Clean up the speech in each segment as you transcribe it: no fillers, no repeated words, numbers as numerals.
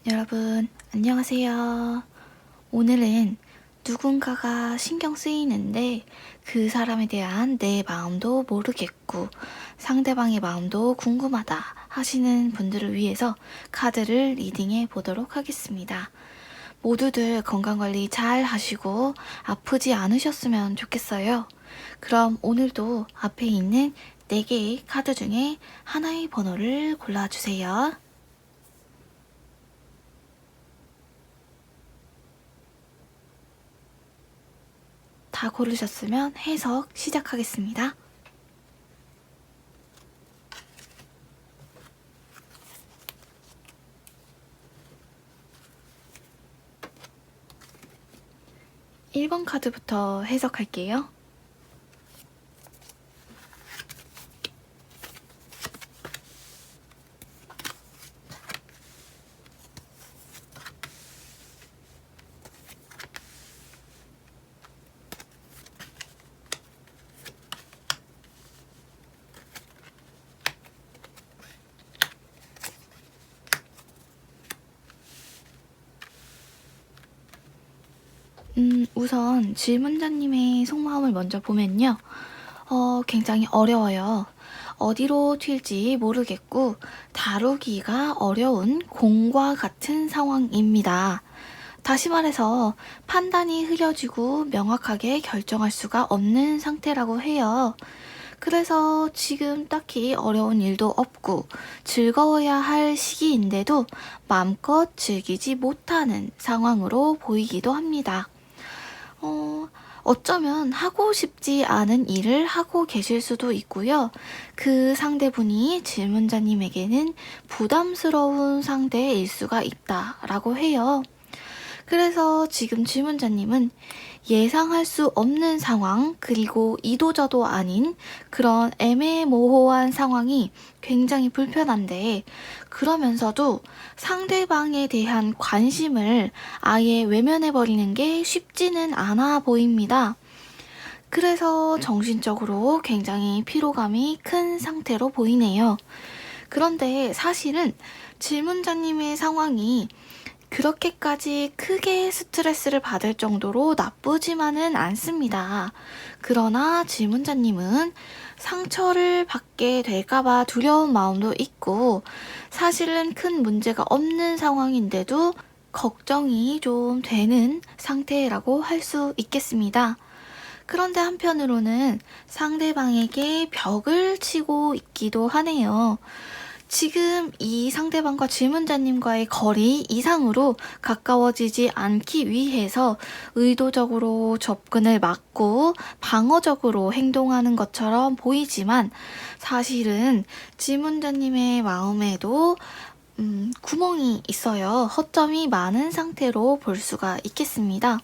여러분, 안녕하세요. 오늘은 누군가가 신경 쓰이는데 그 사람에 대한 내 마음도 모르겠고 상대방의 마음도 궁금하다 하시는 분들을 위해서 카드를 리딩해 보도록 하겠습니다. 모두들 건강관리 잘 하시고 아프지 않으셨으면 좋겠어요. 그럼 오늘도 앞에 있는 4개의 카드 중에 하나의 번호를 골라주세요. 다 고르셨으면 해석 시작하겠습니다. (1번) 카드부터 해석할게요. 우선 질문자님의 속마음을 먼저 보면요. 굉장히 어려워요. 어디로 튈지 모르겠고 다루기가 어려운 공과 같은 상황입니다. 다시 말해서 판단이 흐려지고 명확하게 결정할 수가 없는 상태라고 해요. 그래서 지금 딱히 어려운 일도 없고 즐거워야 할 시기인데도 마음껏 즐기지 못하는 상황으로 보이기도 합니다. 어쩌면 하고 싶지 않은 일을 하고 계실 수도 있고요. 그 상대분이 질문자님에게는 부담스러운 상대일 수가 있다라고 해요. 그래서 지금 질문자님은 예상할 수 없는 상황, 그리고 이도저도 아닌 그런 애매모호한 상황이 굉장히 불편한데, 그러면서도 상대방에 대한 관심을 아예 외면해버리는 게 쉽지는 않아 보입니다. 그래서 정신적으로 굉장히 피로감이 큰 상태로 보이네요. 그런데 사실은 질문자님의 상황이 그렇게까지 크게 스트레스를 받을 정도로 나쁘지만은 않습니다. 그러나 질문자님은 상처를 받게 될까봐 두려운 마음도 있고 사실은 큰 문제가 없는 상황인데도 걱정이 좀 되는 상태라고 할 수 있겠습니다. 그런데 한편으로는 상대방에게 벽을 치고 있기도 하네요. 지금 이 상대방과 질문자님과의 거리 이상으로 가까워지지 않기 위해서 의도적으로 접근을 막고 방어적으로 행동하는 것처럼 보이지만 사실은 질문자님의 마음에도 구멍이 있어요. 허점이 많은 상태로 볼 수가 있겠습니다.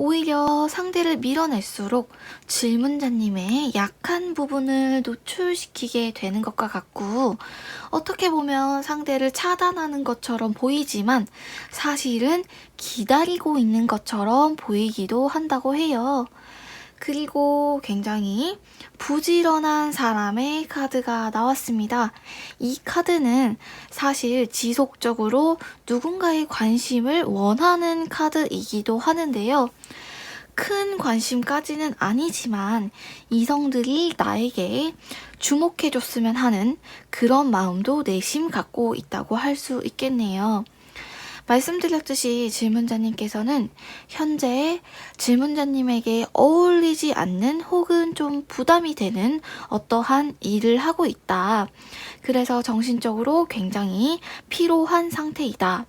오히려 상대를 밀어낼수록 질문자님의 약한 부분을 노출시키게 되는 것과 같고 어떻게 보면 상대를 차단하는 것처럼 보이지만 사실은 기다리고 있는 것처럼 보이기도 한다고 해요. 그리고 굉장히 부지런한 사람의 카드가 나왔습니다. 이 카드는 사실 지속적으로 누군가의 관심을 원하는 카드이기도 하는데요. 큰 관심까지는 아니지만 이성들이 나에게 주목해줬으면 하는 그런 마음도 내심 갖고 있다고 할 수 있겠네요. 말씀드렸듯이 질문자님께서는 현재 질문자님에게 어울리지 않는 혹은 좀 부담이 되는 어떠한 일을 하고 있다. 그래서 정신적으로 굉장히 피로한 상태이다.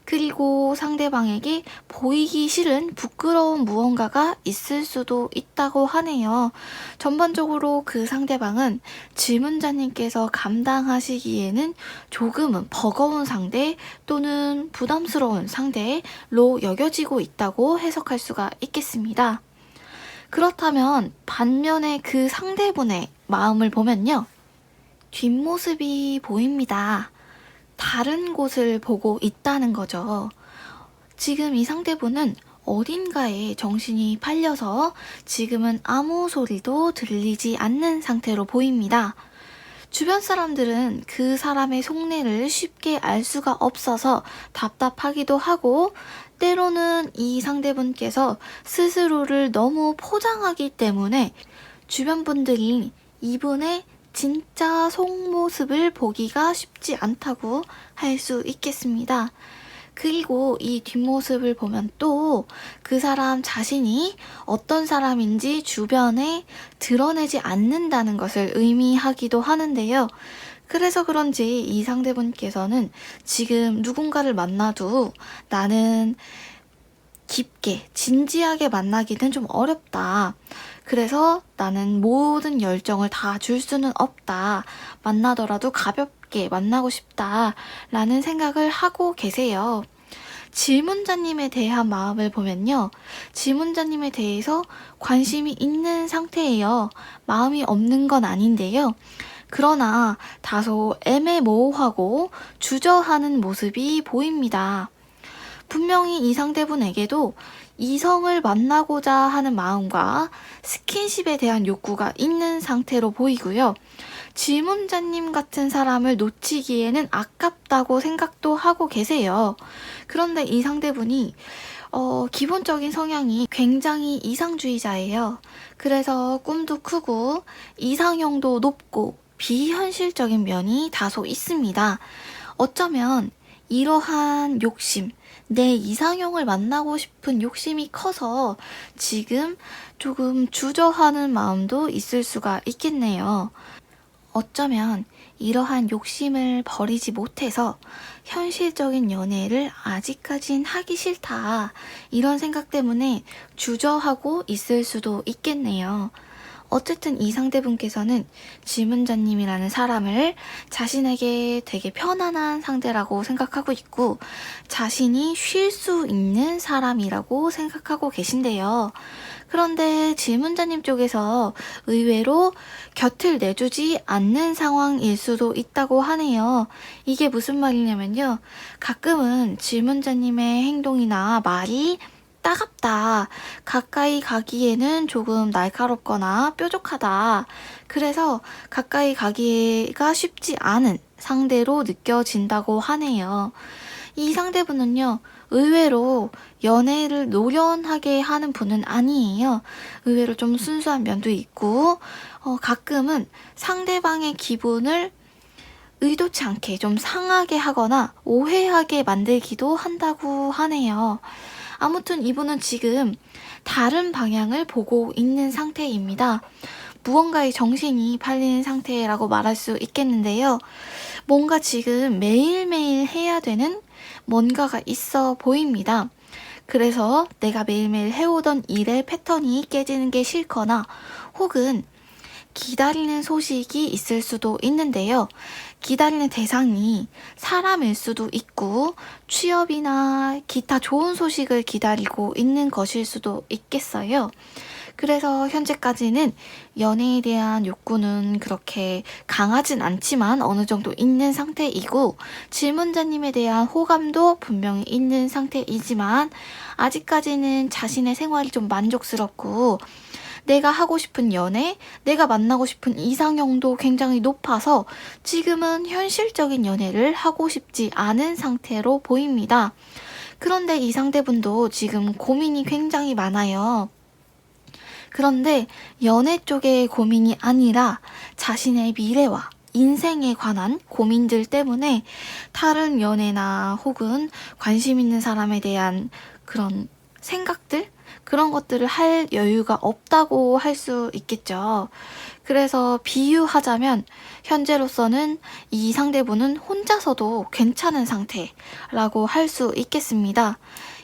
그리고 상대방에게 보이기 싫은 부끄러운 무언가가 있을 수도 있다고 하네요. 전반적으로 그 상대방은 질문자님께서 감당하시기에는 조금은 버거운 상대 또는 부담스러운 상대로 여겨지고 있다고 해석할 수가 있겠습니다. 그렇다면 반면에 그 상대분의 마음을 보면요. 뒷모습이 보입니다. 다른 곳을 보고 있다는 거죠. 지금 이 상대분은 어딘가에 정신이 팔려서 지금은 아무 소리도 들리지 않는 상태로 보입니다. 주변 사람들은 그 사람의 속내를 쉽게 알 수가 없어서 답답하기도 하고, 때로는 이 상대분께서 스스로를 너무 포장하기 때문에 주변 분들이 이분의 진짜 속모습을 보기가 쉽지 않다고 할 수 있겠습니다. 그리고 이 뒷모습을 보면 또 그 사람 자신이 어떤 사람인지 주변에 드러내지 않는다는 것을 의미하기도 하는데요. 그래서 그런지 이 상대분께서는 지금 누군가를 만나도 나는 깊게, 진지하게 만나기는 좀 어렵다. 그래서 나는 모든 열정을 다 줄 수는 없다. 만나더라도 가볍게 만나고 싶다. 라는 생각을 하고 계세요. 질문자님에 대한 마음을 보면요. 질문자님에 대해서 관심이 있는 상태예요. 마음이 없는 건 아닌데요. 그러나 다소 애매모호하고 주저하는 모습이 보입니다. 분명히 이 상대분에게도 이성을 만나고자 하는 마음과 스킨십에 대한 욕구가 있는 상태로 보이고요. 질문자님 같은 사람을 놓치기에는 아깝다고 생각도 하고 계세요. 그런데 이 상대분이 기본적인 성향이 굉장히 이상주의자예요. 그래서 꿈도 크고 이상형도 높고 비현실적인 면이 다소 있습니다. 어쩌면 이러한 욕심, 내 이상형을 만나고 싶은 욕심이 커서 지금 조금 주저하는 마음도 있을 수가 있겠네요. 어쩌면 이러한 욕심을 버리지 못해서 현실적인 연애를 아직까진 하기 싫다. 이런 생각 때문에 주저하고 있을 수도 있겠네요. 어쨌든 이 상대분께서는 질문자님이라는 사람을 자신에게 되게 편안한 상대라고 생각하고 있고 자신이 쉴 수 있는 사람이라고 생각하고 계신데요. 그런데 질문자님 쪽에서 의외로 곁을 내주지 않는 상황일 수도 있다고 하네요. 이게 무슨 말이냐면요. 가끔은 질문자님의 행동이나 말이 따갑다. 가까이 가기에는 조금 날카롭거나 뾰족하다. 그래서 가까이 가기가 쉽지 않은 상대로 느껴진다고 하네요. 이 상대분은요, 의외로 연애를 노련하게 하는 분은 아니에요. 의외로 좀 순수한 면도 있고, 가끔은 상대방의 기분을 의도치 않게 좀 상하게 하거나 오해하게 만들기도 한다고 하네요. 아무튼 이분은 지금 다른 방향을 보고 있는 상태입니다. 무언가의 정신이 팔리는 상태라고 말할 수 있겠는데요. 뭔가 지금 매일매일 해야 되는 뭔가가 있어 보입니다. 그래서 내가 매일매일 해오던 일의 패턴이 깨지는 게 싫거나 혹은 기다리는 소식이 있을 수도 있는데요. 기다리는 대상이 사람일 수도 있고 취업이나 기타 좋은 소식을 기다리고 있는 것일 수도 있겠어요. 그래서 현재까지는 연애에 대한 욕구는 그렇게 강하진 않지만 어느 정도 있는 상태이고 질문자님에 대한 호감도 분명히 있는 상태이지만 아직까지는 자신의 생활이 좀 만족스럽고 내가 하고 싶은 연애, 내가 만나고 싶은 이상형도 굉장히 높아서 지금은 현실적인 연애를 하고 싶지 않은 상태로 보입니다. 그런데 이 상대분도 지금 고민이 굉장히 많아요. 그런데 연애 쪽의 고민이 아니라 자신의 미래와 인생에 관한 고민들 때문에 다른 연애나 혹은 관심 있는 사람에 대한 그런 생각들? 그런 것들을 할 여유가 없다고 할 수 있겠죠. 그래서 비유하자면 현재로서는 이 상대분은 혼자서도 괜찮은 상태라고 할 수 있겠습니다.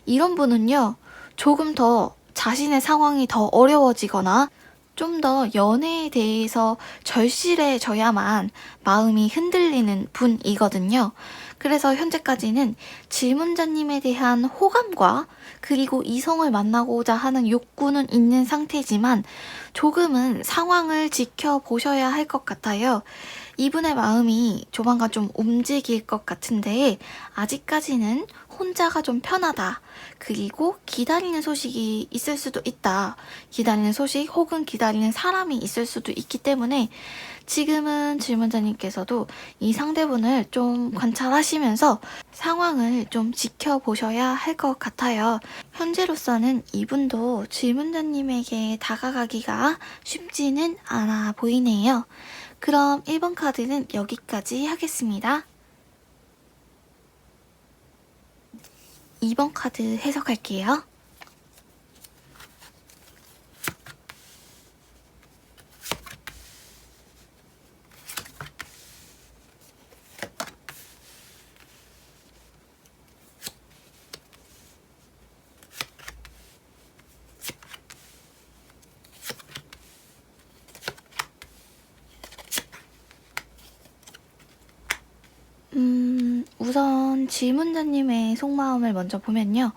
이런 분은요, 조금 더 자신의 상황이 더 어려워지거나 좀 더 연애에 대해서 절실해져야만 마음이 흔들리는 분이거든요. 그래서 현재까지는 질문자님에 대한 호감과 그리고 이성을 만나고자 하는 욕구는 있는 상태지만 조금은 상황을 지켜보셔야 할 것 같아요. 이분의 마음이 조만간 좀 움직일 것 같은데 아직까지는 혼자가 좀 편하다. 그리고 기다리는 소식이 있을 수도 있다. 기다리는 소식 혹은 기다리는 사람이 있을 수도 있기 때문에 지금은 질문자님께서도 이 상대분을 좀 관찰하시면서 상황을 좀 지켜보셔야 할 것 같아요. 현재로서는 이분도 질문자님에게 다가가기가 쉽지는 않아 보이네요. 그럼 1번 카드는 여기까지 하겠습니다. 2번 카드 해석할게요. 우선 질문자님의 속마음을 먼저 보면요.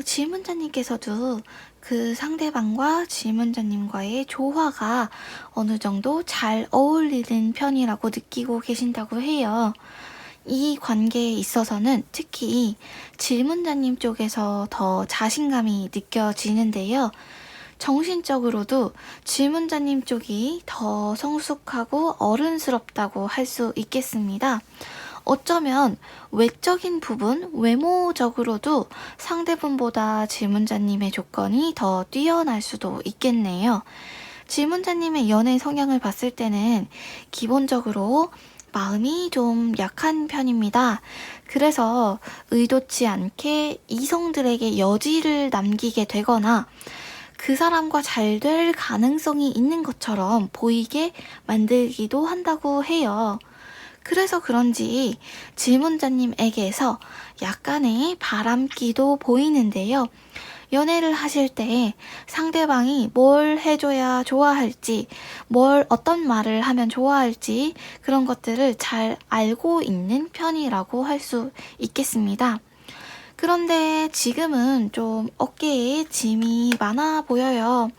질문자님께서도 그 상대방과 질문자님과의 조화가 어느 정도 잘 어울리는 편이라고 느끼고 계신다고 해요. 이 관계에 있어서는 특히 질문자님 쪽에서 더 자신감이 느껴지는데요. 정신적으로도 질문자님 쪽이 더 성숙하고 어른스럽다고 할 수 있겠습니다. 어쩌면 외적인 부분, 외모적으로도 상대분보다 질문자님의 조건이 더 뛰어날 수도 있겠네요. 질문자님의 연애 성향을 봤을 때는 기본적으로 마음이 좀 약한 편입니다. 그래서 의도치 않게 이성들에게 여지를 남기게 되거나 그 사람과 잘 될 가능성이 있는 것처럼 보이게 만들기도 한다고 해요. 그래서 그런지 질문자님에게서 약간의 바람기도 보이는데요. 연애를 하실 때 상대방이 뭘 해줘야 좋아할지, 어떤 말을 하면 좋아할지 그런 것들을 잘 알고 있는 편이라고 할 수 있겠습니다. 그런데 지금은 좀 어깨에 짐이 많아 보여요.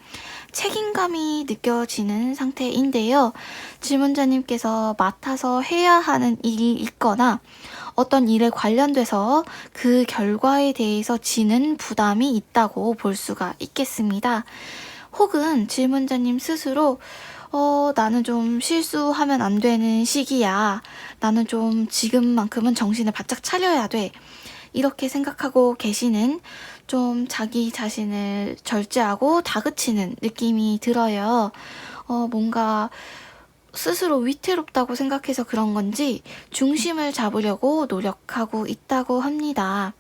책임감이 느껴지는 상태인데요. 질문자님께서 맡아서 해야 하는 일이 있거나 어떤 일에 관련돼서 그 결과에 대해서 지는 부담이 있다고 볼 수가 있겠습니다. 혹은 질문자님 스스로 나는 좀 실수하면 안 되는 시기야. 나는 좀 지금만큼은 정신을 바짝 차려야 돼. 이렇게 생각하고 계시는 좀 자기 자신을 절제하고 다그치는 느낌이 들어요. 뭔가 스스로 위태롭다고 생각해서 그런 건지 중심을 잡으려고 노력하고 있다고 합니다.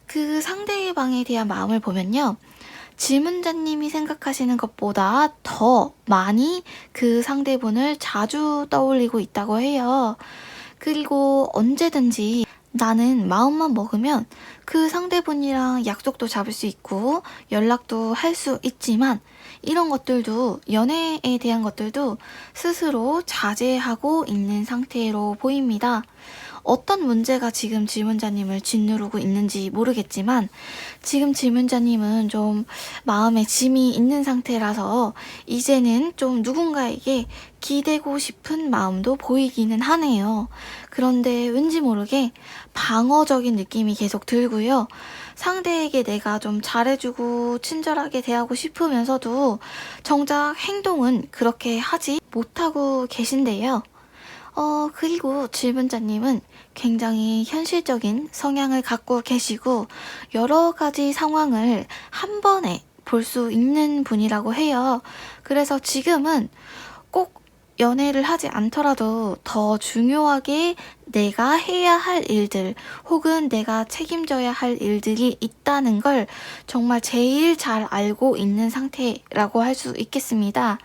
그 상대방에 대한 마음을 보면요. 질문자님이 생각하시는 것보다 더 많이 그 상대분을 자주 떠올리고 있다고 해요. 그리고 언제든지 나는 마음만 먹으면 그 상대분이랑 약속도 잡을 수 있고 연락도 할 수 있지만 이런 것들도 연애에 대한 것들도 스스로 자제하고 있는 상태로 보입니다. 어떤 문제가 지금 질문자님을 짓누르고 있는지 모르겠지만 지금 질문자님은 좀 마음에 짐이 있는 상태라서 이제는 좀 누군가에게 기대고 싶은 마음도 보이기는 하네요. 그런데 왠지 모르게 방어적인 느낌이 계속 들고요. 상대에게 내가 좀 잘해주고 친절하게 대하고 싶으면서도 정작 행동은 그렇게 하지 못하고 계신데요. 그리고 질문자님은 굉장히 현실적인 성향을 갖고 계시고 여러 가지 상황을 한 번에 볼 수 있는 분이라고 해요. 그래서 지금은 꼭 연애를 하지 않더라도 더 중요하게 내가 해야 할 일들 혹은 내가 책임져야 할 일들이 있다는 걸 정말 제일 잘 알고 있는 상태라고 할 수 있겠습니다.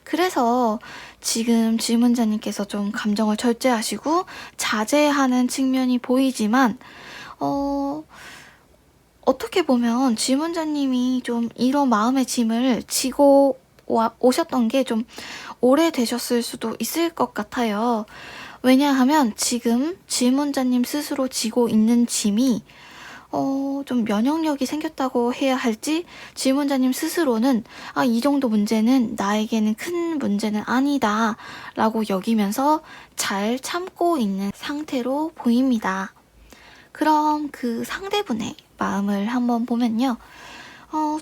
그래서 지금 질문자님께서 좀 감정을 절제하시고 자제하는 측면이 보이지만 어떻게 보면 질문자님이 좀 이런 마음의 짐을 지고 오셨던 게 좀 오래되셨을 수도 있을 것 같아요. 왜냐하면 지금 질문자님 스스로 지고 있는 짐이 좀 면역력이 생겼다고 해야 할지 질문자님 스스로는 이 정도 문제는 나에게는 큰 문제는 아니다 라고 여기면서 잘 참고 있는 상태로 보입니다. 그럼 그 상대분의 마음을 한번 보면요.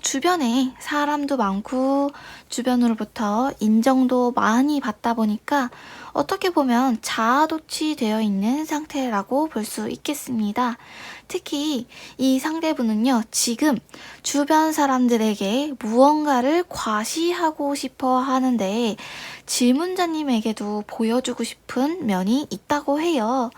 주변에 사람도 많고 주변으로부터 인정도 많이 받다 보니까 어떻게 보면 자아도취 되어 있는 상태라고 볼 수 있겠습니다. 특히 이 상대분은요, 지금 주변 사람들에게 무언가를 과시하고 싶어 하는데 질문자님에게도 보여주고 싶은 면이 있다고 해요.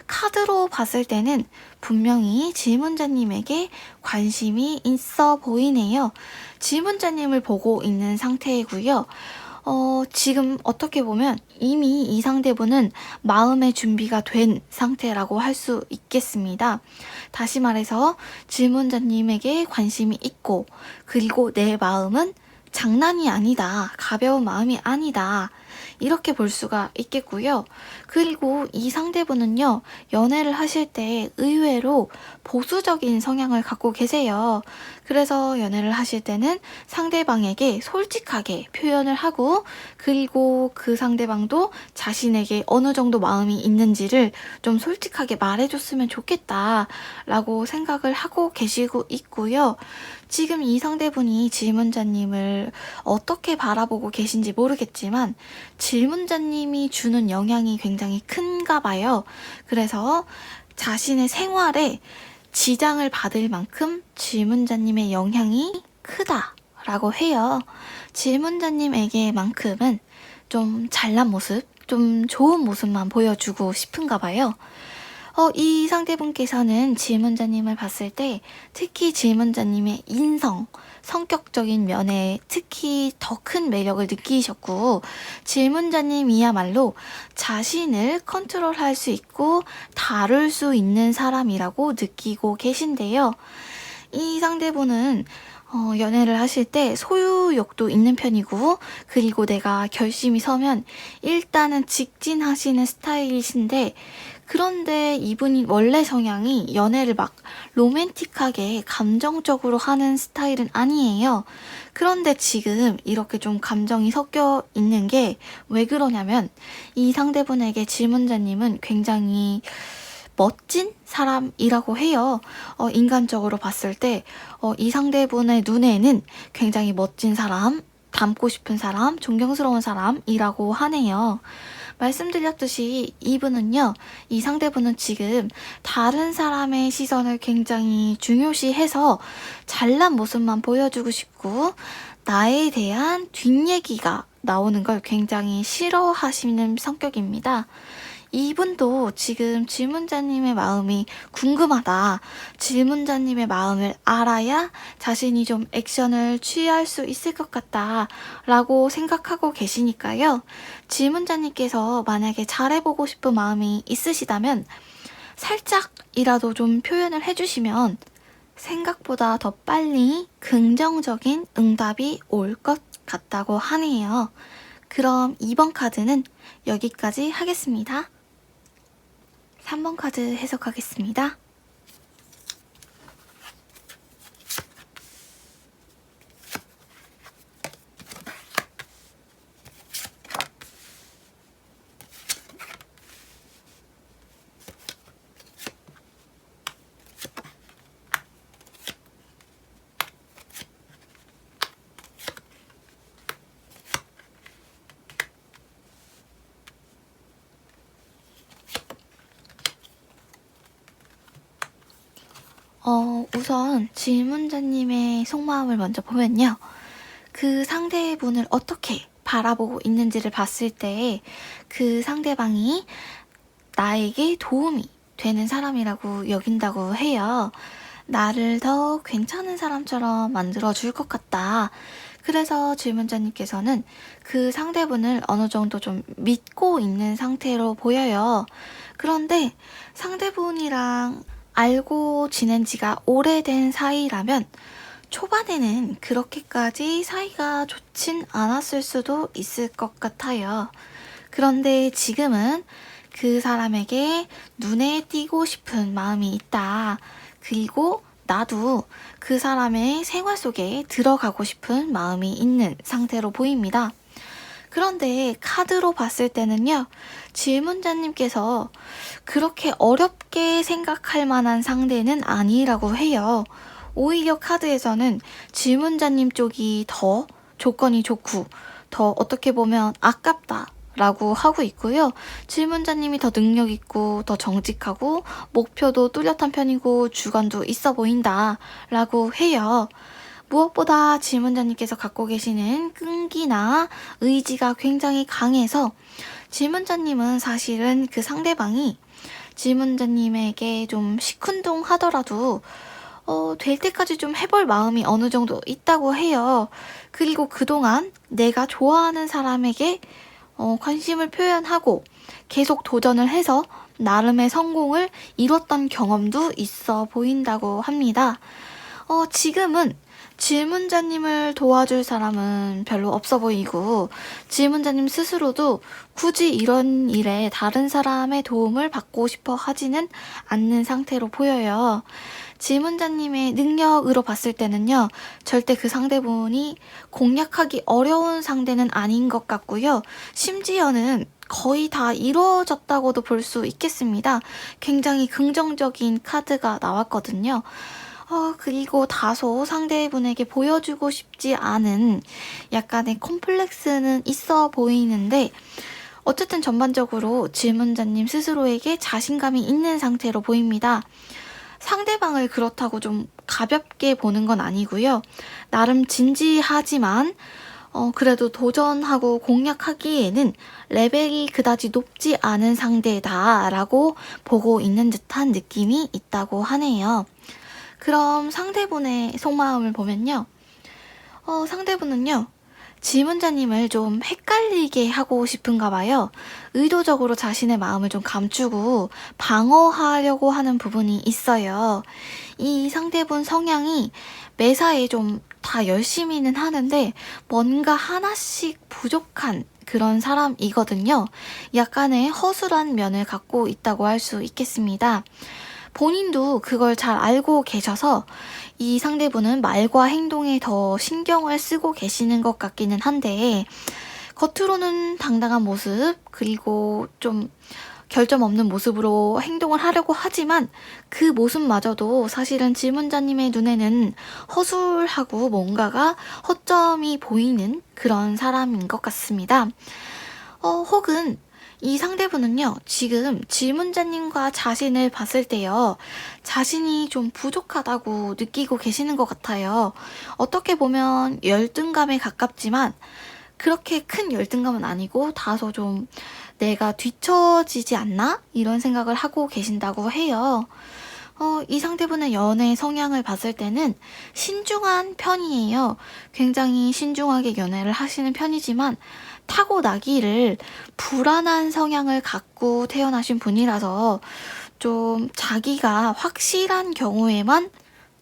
카드로 봤을 때는 분명히 질문자님에게 관심이 있어 보이네요. 질문자님을 보고 있는 상태이고요. 지금 어떻게 보면 이미 이 상대분은 마음의 준비가 된 상태라고 할 수 있겠습니다. 다시 말해서 질문자님에게 관심이 있고, 그리고 내 마음은 장난이 아니다. 가벼운 마음이 아니다. 이렇게 볼 수가 있겠고요. 그리고 이 상대분은요, 연애를 하실 때 의외로 보수적인 성향을 갖고 계세요. 그래서 연애를 하실 때는 상대방에게 솔직하게 표현을 하고, 그리고 그 상대방도 자신에게 어느 정도 마음이 있는지를 좀 솔직하게 말해줬으면 좋겠다라고 생각을 하고 계시고 있고요. 지금 이 상대분이 질문자님을 어떻게 바라보고 계신지 모르겠지만 질문자님이 주는 영향이 굉장히 큰가 봐요. 그래서 자신의 생활에 지장을 받을 만큼 질문자님의 영향이 크다라고 해요. 질문자님에게만큼은 좀 잘난 모습, 좀 좋은 모습만 보여주고 싶은가 봐요. 이 상대분께서는 질문자님을 봤을 때 특히 질문자님의 인성, 성격적인 면에 특히 더 큰 매력을 느끼셨고, 질문자님이야말로 자신을 컨트롤할 수 있고 다룰 수 있는 사람이라고 느끼고 계신데요. 이 상대분은 연애를 하실 때 소유욕도 있는 편이고, 그리고 내가 결심이 서면 일단은 직진하시는 스타일이신데, 그런데 이분이 원래 성향이 연애를 막 로맨틱하게 감정적으로 하는 스타일은 아니에요. 그런데 지금 이렇게 좀 감정이 섞여 있는 게 왜 그러냐면, 이 상대분에게 질문자님은 굉장히 멋진 사람이라고 해요. 인간적으로 봤을 때, 이 상대분의 눈에는 굉장히 멋진 사람, 닮고 싶은 사람, 존경스러운 사람이라고 하네요. 말씀드렸듯이 이분은요, 이 상대분은 지금 다른 사람의 시선을 굉장히 중요시해서 잘난 모습만 보여주고 싶고, 나에 대한 뒷얘기가 나오는 걸 굉장히 싫어하시는 성격입니다. 이분도 지금 질문자님의 마음이 궁금하다. 질문자님의 마음을 알아야 자신이 좀 액션을 취할 수 있을 것 같다. 라고 생각하고 계시니까요. 질문자님께서 만약에 잘해보고 싶은 마음이 있으시다면 살짝이라도 좀 표현을 해주시면 생각보다 더 빨리 긍정적인 응답이 올 것 같다고 하네요. 그럼 2번 카드는 여기까지 하겠습니다. 3번 카드 해석하겠습니다. 우선 질문자님의 속마음을 먼저 보면요. 그 상대분을 어떻게 바라보고 있는지를 봤을 때 그 상대방이 나에게 도움이 되는 사람이라고 여긴다고 해요. 나를 더 괜찮은 사람처럼 만들어줄 것 같다. 그래서 질문자님께서는 그 상대분을 어느 정도 좀 믿고 있는 상태로 보여요. 그런데 상대분이랑 알고 지낸 지가 오래된 사이라면 초반에는 그렇게까지 사이가 좋진 않았을 수도 있을 것 같아요. 그런데 지금은 그 사람에게 눈에 띄고 싶은 마음이 있다. 그리고 나도 그 사람의 생활 속에 들어가고 싶은 마음이 있는 상태로 보입니다. 그런데 카드로 봤을 때는요, 질문자님께서 그렇게 어렵게 생각할 만한 상대는 아니라고 해요. 오히려 카드에서는 질문자님 쪽이 더 조건이 좋고, 더 어떻게 보면 아깝다 라고 하고 있고요. 질문자님이 더 능력 있고 더 정직하고 목표도 뚜렷한 편이고 주관도 있어 보인다 라고 해요. 무엇보다 질문자님께서 갖고 계시는 끈기나 의지가 굉장히 강해서 질문자님은 사실은 그 상대방이 질문자님에게 좀 시큰둥하더라도 될 때까지 좀 해볼 마음이 어느 정도 있다고 해요. 그리고 그동안 내가 좋아하는 사람에게 관심을 표현하고 계속 도전을 해서 나름의 성공을 이뤘던 경험도 있어 보인다고 합니다. 지금은 질문자님을 도와줄 사람은 별로 없어 보이고 질문자님 스스로도 굳이 이런 일에 다른 사람의 도움을 받고 싶어 하지는 않는 상태로 보여요. 질문자님의 능력으로 봤을 때는요, 절대 그 상대분이 공략하기 어려운 상대는 아닌 것 같고요. 심지어는 거의 다 이루어졌다고도 볼 수 있겠습니다. 굉장히 긍정적인 카드가 나왔거든요. 그리고 다소 상대분에게 보여주고 싶지 않은 약간의 콤플렉스는 있어 보이는데, 어쨌든 전반적으로 질문자님 스스로에게 자신감이 있는 상태로 보입니다. 상대방을 그렇다고 좀 가볍게 보는 건 아니고요. 나름 진지하지만 그래도 도전하고 공략하기에는 레벨이 그다지 높지 않은 상대다라고 보고 있는 듯한 느낌이 있다고 하네요. 그럼 상대분의 속마음을 보면요. 상대분은요, 질문자님을 좀 헷갈리게 하고 싶은가 봐요. 의도적으로 자신의 마음을 좀 감추고 방어하려고 하는 부분이 있어요. 이 상대분 성향이 매사에 좀 다 열심히는 하는데 뭔가 하나씩 부족한 그런 사람이거든요. 약간의 허술한 면을 갖고 있다고 할 수 있겠습니다. 본인도 그걸 잘 알고 계셔서 이 상대분은 말과 행동에 더 신경을 쓰고 계시는 것 같기는 한데, 겉으로는 당당한 모습, 그리고 좀 결점 없는 모습으로 행동을 하려고 하지만 그 모습마저도 사실은 질문자님의 눈에는 허술하고 뭔가가 허점이 보이는 그런 사람인 것 같습니다. 혹은 이 상대분은요, 지금 질문자님과 자신을 봤을 때요, 자신이 좀 부족하다고 느끼고 계시는 것 같아요. 어떻게 보면 열등감에 가깝지만, 그렇게 큰 열등감은 아니고, 다소 좀 내가 뒤처지지 않나? 이런 생각을 하고 계신다고 해요. 이 상대분의 연애 성향을 봤을 때는 신중한 편이에요. 굉장히 신중하게 연애를 하시는 편이지만, 타고나기를 불안한 성향을 갖고 태어나신 분이라서 좀 자기가 확실한 경우에만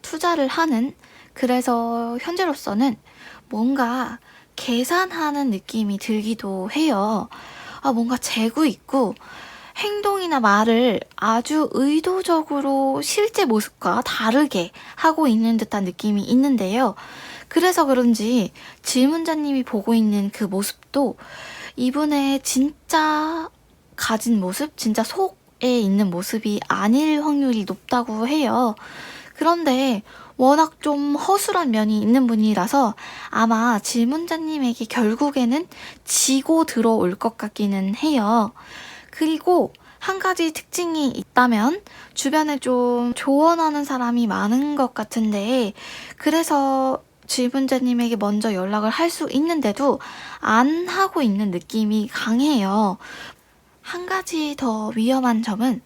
투자를 하는, 그래서 현재로서는 뭔가 계산하는 느낌이 들기도 해요. 뭔가 재고 있고 행동이나 말을 아주 의도적으로 실제 모습과 다르게 하고 있는 듯한 느낌이 있는데요. 그래서 그런지 질문자님이 보고 있는 그 모습도 이분의 진짜 가진 모습, 진짜 속에 있는 모습이 아닐 확률이 높다고 해요. 그런데 워낙 좀 허술한 면이 있는 분이라서 아마 질문자님에게 결국에는 지고 들어올 것 같기는 해요. 그리고 한 가지 특징이 있다면 주변에 좀 조언하는 사람이 많은 것 같은데, 그래서 질문자님에게 먼저 연락을 할 수 있는데도 안 하고 있는 느낌이 강해요. 한 가지 더 위험한 점은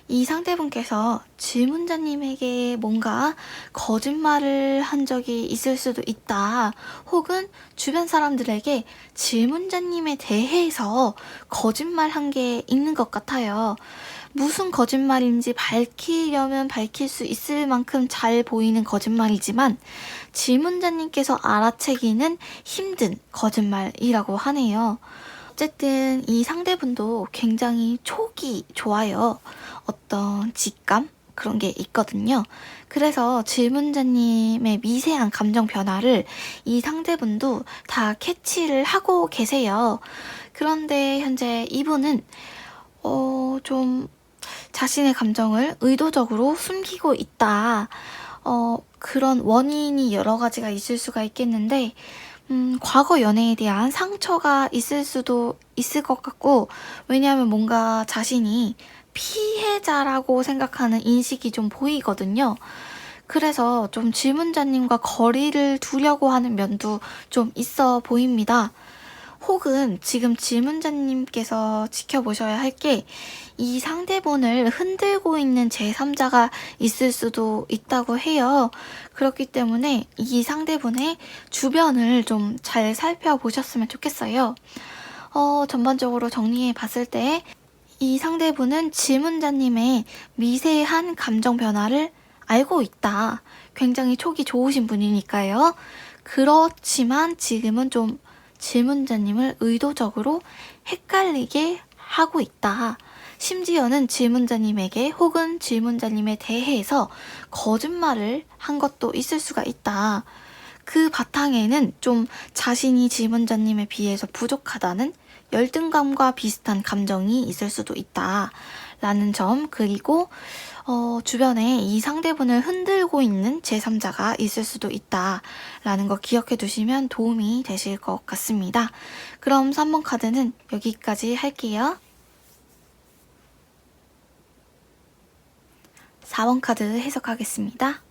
이 상대분께서 질문자님에게 뭔가 거짓말을 한 적이 있을 수도 있다. 혹은 주변 사람들에게 질문자님에 대해서 거짓말한 게 있는 것 같아요. 무슨 거짓말인지 밝히려면 밝힐 수 있을 만큼 잘 보이는 거짓말이지만 질문자님께서 알아채기는 힘든 거짓말이라고 하네요. 어쨌든 이 상대분도 굉장히 촉이 좋아요. 어떤 직감? 그런 게 있거든요. 그래서 질문자님의 미세한 감정 변화를 이 상대분도 다 캐치를 하고 계세요. 그런데 현재 이분은 좀 자신의 감정을 의도적으로 숨기고 있다. 그런 원인이 여러 가지가 있을 수가 있겠는데, 과거 연애에 대한 상처가 있을 수도 있을 것 같고, 왜냐하면 뭔가 자신이 피해자라고 생각하는 인식이 좀 보이거든요. 그래서 좀 질문자님과 거리를 두려고 하는 면도 좀 있어 보입니다. 혹은 지금 질문자님께서 지켜보셔야 할 게 이 상대분을 흔들고 있는 제3자가 있을 수도 있다고 해요. 그렇기 때문에 이 상대분의 주변을 좀 잘 살펴보셨으면 좋겠어요. 전반적으로 정리해 봤을 때 이 상대분은 질문자님의 미세한 감정 변화를 알고 있다. 굉장히 촉이 좋으신 분이니까요. 그렇지만 지금은 좀 질문자님을 의도적으로 헷갈리게 하고 있다. 심지어는 질문자님에게 혹은 질문자님에 대해서 거짓말을 한 것도 있을 수가 있다. 그 바탕에는 좀 자신이 질문자님에 비해서 부족하다는 열등감과 비슷한 감정이 있을 수도 있다. 라는 점, 그리고 주변에 이 상대분을 흔들고 있는 제3자가 있을 수도 있다. 라는 거 기억해 두시면 도움이 되실 것 같습니다. 그럼 3번 카드는 여기까지 할게요. 4번 카드 해석하겠습니다.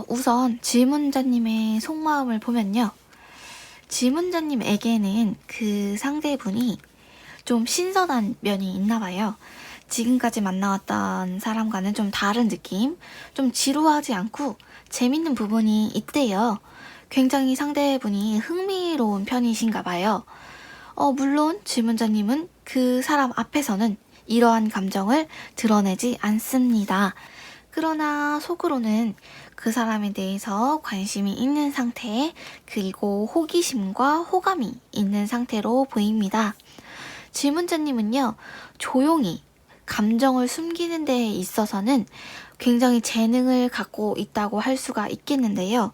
우선 질문자님의 속마음을 보면요. 질문자님에게는 그 상대분이 좀 신선한 면이 있나 봐요. 지금까지 만나왔던 사람과는 좀 다른 느낌, 좀 지루하지 않고 재밌는 부분이 있대요. 굉장히 상대분이 흥미로운 편이신가 봐요. 물론 질문자님은 그 사람 앞에서는 이러한 감정을 드러내지 않습니다. 그러나 속으로는 그 사람에 대해서 관심이 있는 상태, 그리고 호기심과 호감이 있는 상태로 보입니다. 질문자님은요, 조용히 감정을 숨기는 데에 있어서는 굉장히 재능을 갖고 있다고 할 수가 있겠는데요.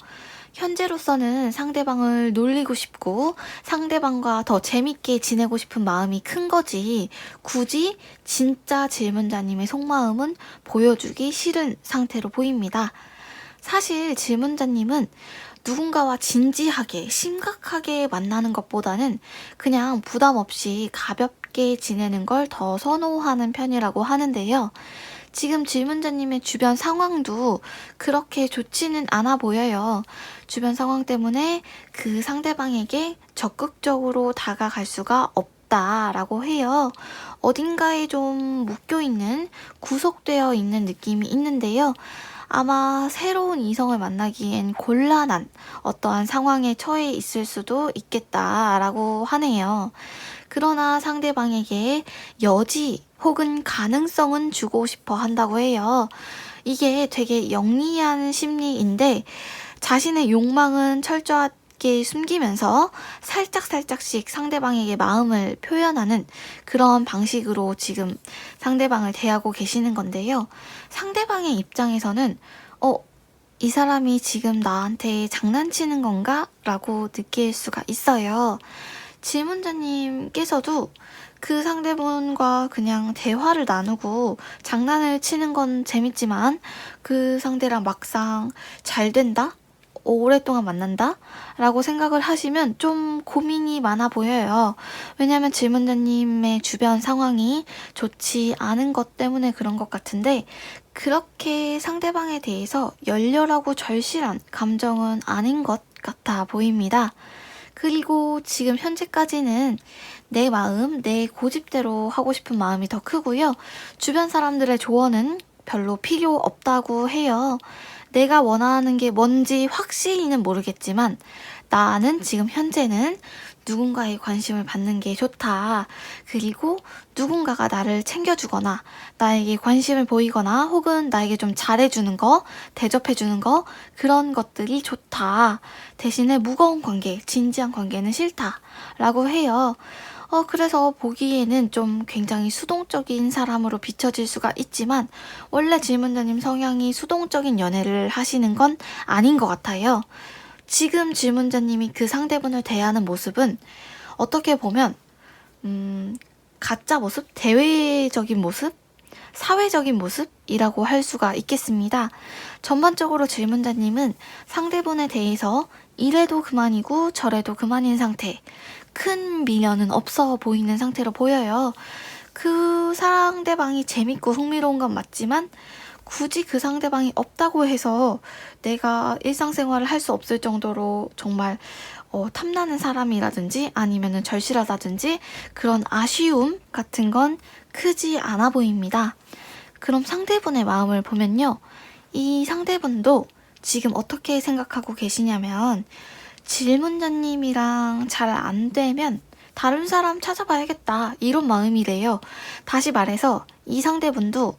현재로서는 상대방을 놀리고 싶고 상대방과 더 재밌게 지내고 싶은 마음이 큰 거지, 굳이 진짜 질문자님의 속마음은 보여주기 싫은 상태로 보입니다. 사실 질문자님은 누군가와 진지하게 심각하게 만나는 것보다는 그냥 부담 없이 가볍게 지내는 걸 더 선호하는 편이라고 하는데요. 지금 질문자님의 주변 상황도 그렇게 좋지는 않아 보여요. 주변 상황 때문에 그 상대방에게 적극적으로 다가갈 수가 없다라고 해요. 어딘가에 좀 묶여있는, 구속되어 있는 느낌이 있는데요. 아마 새로운 이성을 만나기엔 곤란한 어떠한 상황에 처해 있을 수도 있겠다라고 하네요. 그러나 상대방에게 여지 혹은 가능성은 주고 싶어 한다고 해요. 이게 되게 영리한 심리인데 자신의 욕망은 철저하게 숨기면서 살짝씩 상대방에게 마음을 표현하는 그런 방식으로 지금 상대방을 대하고 계시는 건데요. 상대방의 입장에서는 이 사람이 지금 나한테 장난치는 건가? 라고 느낄 수가 있어요. 질문자님께서도 그 상대분과 그냥 대화를 나누고 장난을 치는 건 재밌지만 그 상대랑 막상 잘 된다? 오랫동안 만난다? 라고 생각을 하시면 좀 고민이 많아 보여요. 왜냐면 질문자님의 주변 상황이 좋지 않은 것 때문에 그런 것 같은데 그렇게 상대방에 대해서 열렬하고 절실한 감정은 아닌 것 같아 보입니다. 그리고 지금 현재까지는 내 마음, 내 고집대로 하고 싶은 마음이 더 크고요. 주변 사람들의 조언은 별로 필요 없다고 해요. 내가 원하는 게 뭔지 확실히는 모르겠지만 나는 지금 현재는 누군가의 관심을 받는 게 좋다. 그리고 누군가가 나를 챙겨주거나 나에게 관심을 보이거나 혹은 나에게 좀 잘해주는 거, 대접해주는 거, 그런 것들이 좋다. 대신에 무거운 관계, 진지한 관계는 싫다. 라고 해요. 그래서 보기에는 좀 굉장히 수동적인 사람으로 비춰질 수가 있지만 원래 질문자님 성향이 수동적인 연애를 하시는 건 아닌 것 같아요. 지금 질문자님이 그 상대분을 대하는 모습은 어떻게 보면 가짜 모습, 대외적인 모습, 사회적인 모습이라고 할 수가 있겠습니다. 전반적으로 질문자님은 상대분에 대해서 이래도 그만이고 저래도 그만인 상태, 큰 미련은 없어 보이는 상태로 보여요. 그 상대방이 재밌고 흥미로운 건 맞지만 굳이 그 상대방이 없다고 해서 내가 일상생활을 할 수 없을 정도로 정말 탐나는 사람이라든지 아니면은 절실하다든지 그런 아쉬움 같은 건 크지 않아 보입니다. 그럼 상대분의 마음을 보면요. 이 상대분도 지금 어떻게 생각하고 계시냐면 질문자님이랑 잘 안 되면 다른 사람 찾아봐야겠다 이런 마음이래요. 다시 말해서 이 상대분도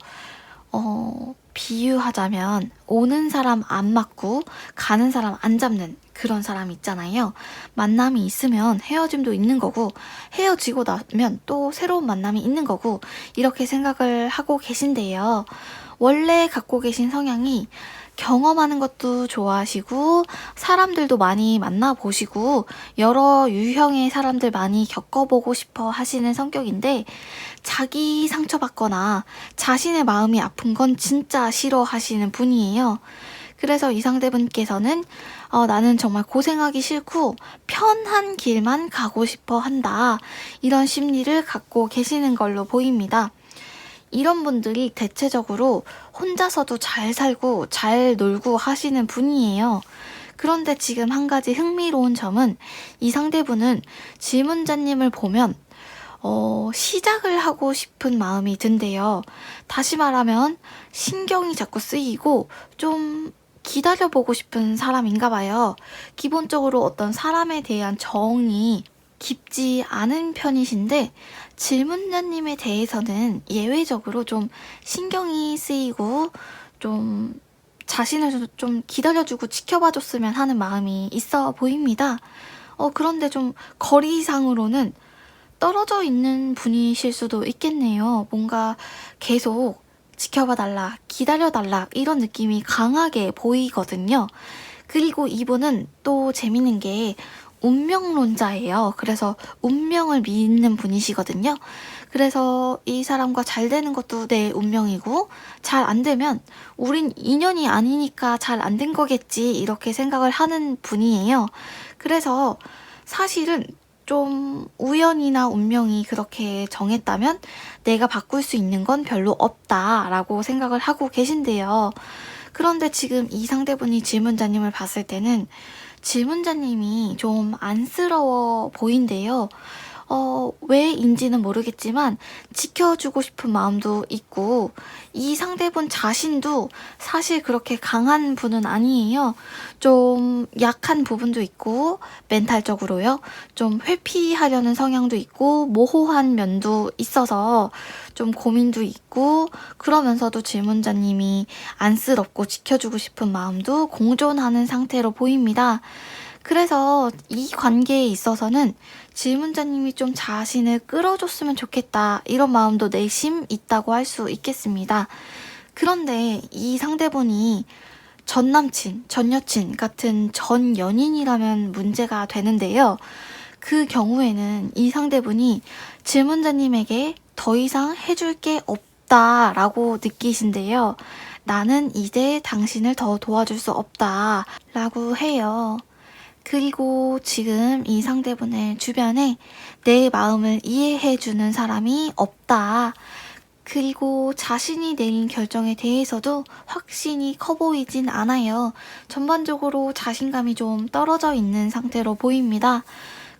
비유하자면 오는 사람 안 맞고 가는 사람 안 잡는 그런 사람 있잖아요. 만남이 있으면 헤어짐도 있는 거고 헤어지고 나면 또 새로운 만남이 있는 거고 이렇게 생각을 하고 계신데요. 원래 갖고 계신 성향이 경험하는 것도 좋아하시고 사람들도 많이 만나보시고 여러 유형의 사람들 많이 겪어보고 싶어 하시는 성격인데 자기 상처받거나 자신의 마음이 아픈 건 진짜 싫어하시는 분이에요. 그래서 이 상대분께서는 나는 정말 고생하기 싫고 편한 길만 가고 싶어 한다. 이런 심리를 갖고 계시는 걸로 보입니다. 이런 분들이 대체적으로 혼자서도 잘 살고 잘 놀고 하시는 분이에요. 그런데 지금 한 가지 흥미로운 점은 이 상대분은 질문자님을 보면 시작을 하고 싶은 마음이 든대요. 다시 말하면 신경이 자꾸 쓰이고 좀 기다려보고 싶은 사람인가 봐요. 기본적으로 어떤 사람에 대한 정이 깊지 않은 편이신데 질문자님에 대해서는 예외적으로 좀 신경이 쓰이고 좀 자신을 좀 기다려주고 지켜봐줬으면 하는 마음이 있어 보입니다. 그런데 좀 거리상으로는 떨어져 있는 분이실 수도 있겠네요. 뭔가 계속 지켜봐달라, 기다려달라 이런 느낌이 강하게 보이거든요. 그리고 이분은 또 재밌는 게 운명론자예요. 그래서 운명을 믿는 분이시거든요. 그래서 이 사람과 잘 되는 것도 내 운명이고 잘 안 되면 우린 인연이 아니니까 잘 안 된 거겠지 이렇게 생각을 하는 분이에요. 그래서 사실은 좀 우연이나 운명이 그렇게 정했다면 내가 바꿀 수 있는 건 별로 없다라고 생각을 하고 계신데요. 그런데 지금 이 상대분이 질문자님을 봤을 때는 질문자님이 좀 안쓰러워 보인대요. 왜인지는 모르겠지만 지켜주고 싶은 마음도 있고 이 상대분 자신도 사실 그렇게 강한 분은 아니에요. 좀 약한 부분도 있고 멘탈적으로요. 좀 회피하려는 성향도 있고 모호한 면도 있어서 좀 고민도 있고 그러면서도 질문자님이 안쓰럽고 지켜주고 싶은 마음도 공존하는 상태로 보입니다. 그래서 이 관계에 있어서는 질문자님이 좀 자신을 끌어줬으면 좋겠다 이런 마음도 내심 있다고 할 수 있겠습니다. 그런데 이 상대분이 전 남친, 전 여친 같은 전 연인이라면 문제가 되는데요. 그 경우에는 이 상대분이 질문자님에게 더 이상 해줄 게 없다라고 느끼신데요. 나는 이제 당신을 더 도와줄 수 없다라고 해요. 그리고 지금 이 상대분의 주변에 내 마음을 이해해주는 사람이 없다. 그리고 자신이 내린 결정에 대해서도 확신이 커 보이진 않아요. 전반적으로 자신감이 좀 떨어져 있는 상태로 보입니다.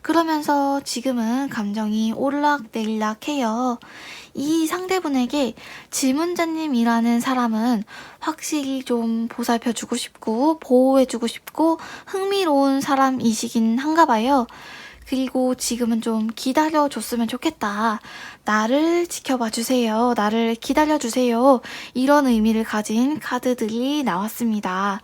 그러면서 지금은 감정이 오르락내리락해요. 이 상대분에게 질문자님이라는 사람은 확실히 좀 보살펴주고 싶고 보호해주고 싶고 흥미로운 사람이시긴 한가 봐요. 그리고 지금은 좀 기다려줬으면 좋겠다. 나를 지켜봐 주세요. 나를 기다려주세요. 이런 의미를 가진 카드들이 나왔습니다.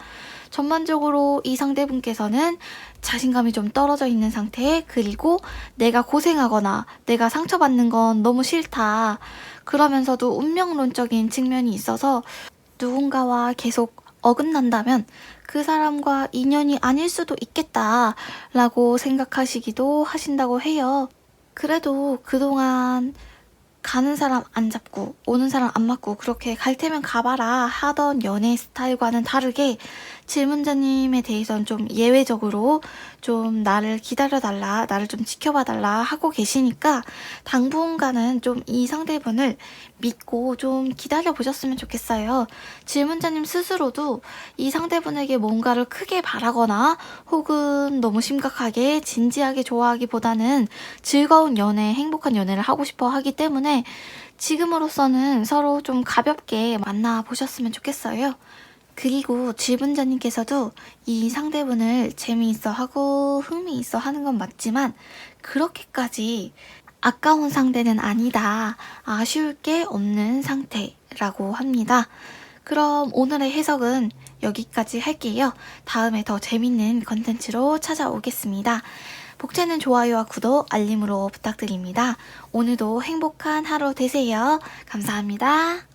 전반적으로 이 상대분께서는 자신감이 좀 떨어져 있는 상태, 그리고 내가 고생하거나 내가 상처받는 건 너무 싫다. 그러면서도 운명론적인 측면이 있어서 누군가와 계속 어긋난다면 그 사람과 인연이 아닐 수도 있겠다 라고 생각하시기도 하신다고 해요. 그래도 그동안 가는 사람 안 잡고 오는 사람 안 맞고 그렇게 갈 테면 가봐라 하던 연애 스타일과는 다르게 질문자님에 대해서는 좀 예외적으로 좀 나를 기다려달라, 나를 좀 지켜봐달라 하고 계시니까 당분간은 좀 이 상대분을 믿고 좀 기다려보셨으면 좋겠어요. 질문자님 스스로도 이 상대분에게 뭔가를 크게 바라거나 혹은 너무 심각하게 진지하게 좋아하기보다는 즐거운 연애, 행복한 연애를 하고 싶어 하기 때문에 지금으로서는 서로 좀 가볍게 만나보셨으면 좋겠어요. 그리고 질문자님께서도 이 상대분을 재미있어 하고 흥미있어 하는 건 맞지만 그렇게까지 아까운 상대는 아니다. 아쉬울 게 없는 상태라고 합니다. 그럼 오늘의 해석은 여기까지 할게요. 다음에 더 재밌는 컨텐츠로 찾아오겠습니다. 복채는 좋아요와 구독, 알림으로 부탁드립니다. 오늘도 행복한 하루 되세요. 감사합니다.